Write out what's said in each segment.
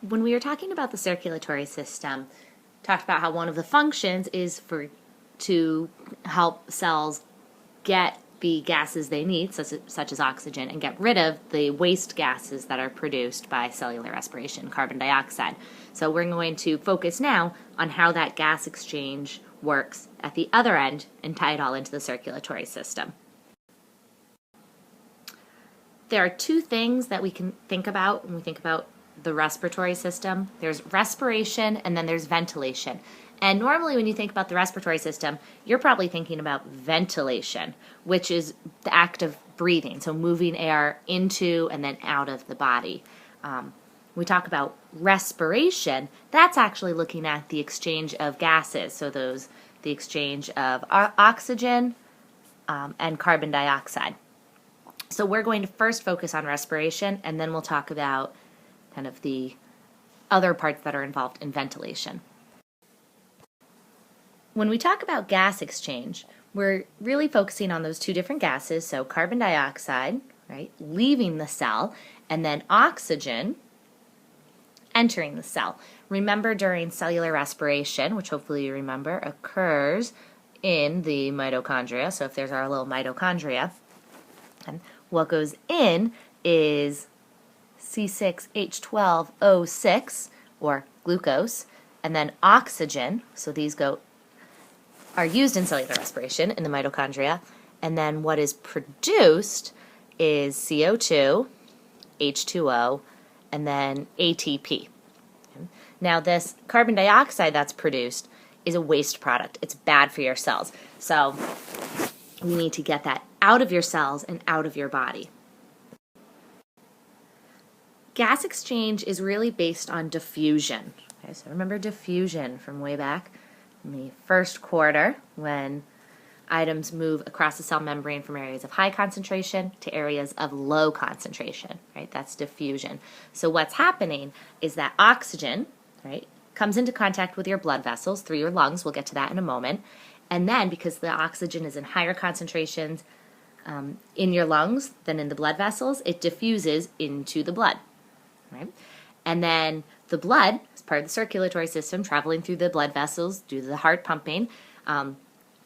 When we were talking about the circulatory system, talked about how one of the functions is to help cells get the gases they need, such as oxygen, and get rid of the waste gases that are produced by cellular respiration, carbon dioxide. So we're going to focus now on how that gas exchange works at the other end and tie it all into the circulatory system. There are two things that we can think about when we think about the respiratory system. There's respiration and then there's ventilation. And normally when you think about the respiratory system, you're probably thinking about ventilation, which is the act of breathing, so moving air into and then out of the body. We talk about respiration, that's actually looking at the exchange of gases, so the exchange of oxygen and carbon dioxide. So we're going to first focus on respiration, and then we'll talk about kind of the other parts that are involved in ventilation. When we talk about gas exchange, we're really focusing on those two different gases, so carbon dioxide, right, leaving the cell, and then oxygen entering the cell. Remember, during cellular respiration, which hopefully you remember, occurs in the mitochondria, so if there's our little mitochondria, and what goes in is C6H12O6, or glucose, and then oxygen, so these are used in cellular respiration in the mitochondria, and then what is produced is CO2, H2O, and then ATP. Now this carbon dioxide that's produced is a waste product. It's bad for your cells. So you need to get that out of your cells and out of your body. Gas exchange is really based on diffusion. Okay, so remember diffusion from way back in the first quarter, when items move across the cell membrane from areas of high concentration to areas of low concentration, right? That's diffusion. So what's happening is that oxygen, right, comes into contact with your blood vessels through your lungs. We'll get to that in a moment. And then because the oxygen is in higher concentrations in your lungs than in the blood vessels, it diffuses into the blood, right? And then the blood, as part of the circulatory system, traveling through the blood vessels due to the heart pumping,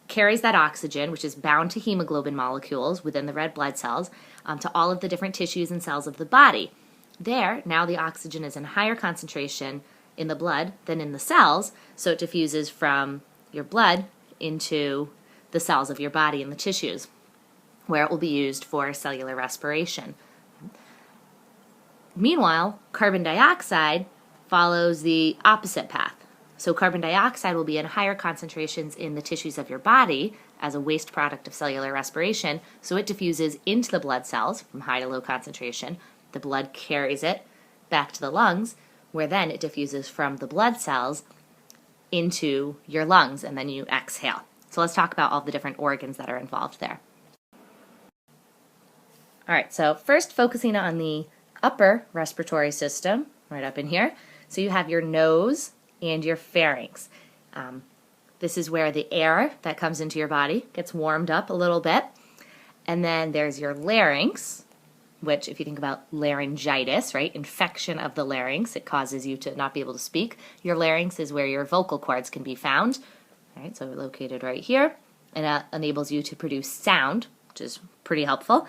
carries that oxygen, which is bound to hemoglobin molecules within the red blood cells, to all of the different tissues and cells of the body. There, now the oxygen is in higher concentration in the blood than in the cells, so it diffuses from your blood into the cells of your body and the tissues, where it will be used for cellular respiration. Meanwhile, carbon dioxide follows the opposite path. So carbon dioxide will be in higher concentrations in the tissues of your body as a waste product of cellular respiration, so it diffuses into the blood cells from high to low concentration. The blood carries it back to the lungs, where then it diffuses from the blood cells into your lungs, and then you exhale. So let's talk about all the different organs that are involved there. All right, so first focusing on the upper respiratory system, right up in here. So you have your nose and your pharynx. This is where the air that comes into your body gets warmed up a little bit. And then there's your larynx, which if you think about laryngitis, right, infection of the larynx, it causes you to not be able to speak. Your larynx is where your vocal cords can be found, right, so located right here, and that enables you to produce sound, which is pretty helpful.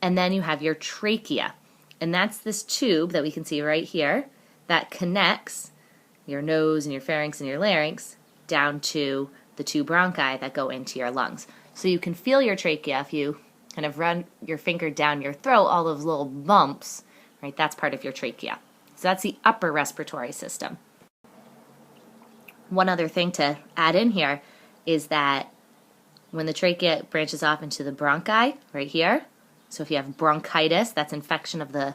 And then you have your trachea, and that's this tube that we can see right here that connects your nose and your pharynx and your larynx down to the two bronchi that go into your lungs. So you can feel your trachea if you kind of run your finger down your throat, all those little bumps, right? That's part of your trachea. So that's the upper respiratory system. One other thing to add in here is that when the trachea branches off into the bronchi, right here, so if you have bronchitis, that's infection of the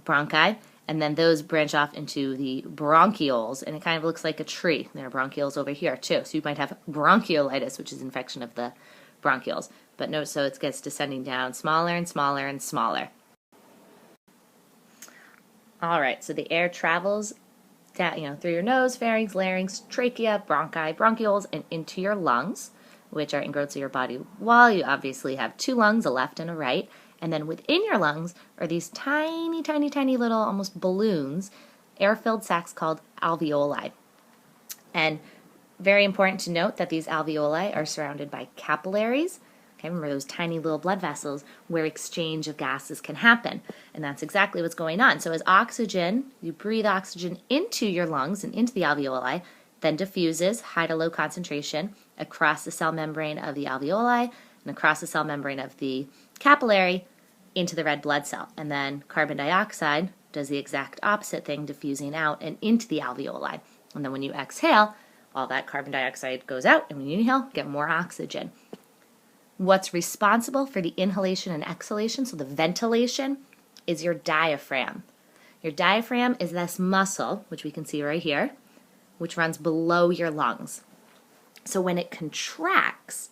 bronchi, and then those branch off into the bronchioles, and it kind of looks like a tree. There are bronchioles over here too. So you might have bronchiolitis, which is infection of the bronchioles. But note, so it gets descending down smaller and smaller and smaller. All right, so the air travels down, through your nose, pharynx, larynx, trachea, bronchi, bronchioles, and into your lungs, which are ingrowths of your body wall. You obviously have two lungs, a left and a right. And then within your lungs are these tiny, tiny, tiny little almost balloons air-filled sacs called alveoli. And very important to note that these alveoli are surrounded by capillaries. Okay, remember those tiny little blood vessels where exchange of gases can happen. And that's exactly what's going on. So as oxygen, you breathe oxygen into your lungs and into the alveoli, then diffuses high to low concentration across the cell membrane of the alveoli and across the cell membrane of the capillary into the red blood cell. And then carbon dioxide does the exact opposite thing, diffusing out and into the alveoli. And then when you exhale, all that carbon dioxide goes out, and when you inhale, get more oxygen. What's responsible for the inhalation and exhalation, so the ventilation, is your diaphragm. Your diaphragm is this muscle, which we can see right here, which runs below your lungs. So when it contracts,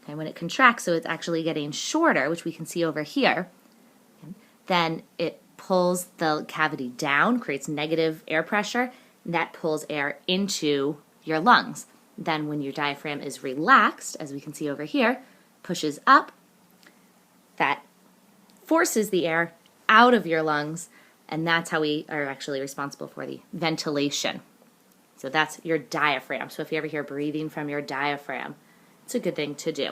so it's actually getting shorter, which we can see over here, then it pulls the cavity down, creates negative air pressure, and that pulls air into your lungs. Then when your diaphragm is relaxed, as we can see over here, pushes up, that forces the air out of your lungs, and that's how we are actually responsible for the ventilation. So that's your diaphragm. So if you ever hear breathing from your diaphragm, it's a good thing to do.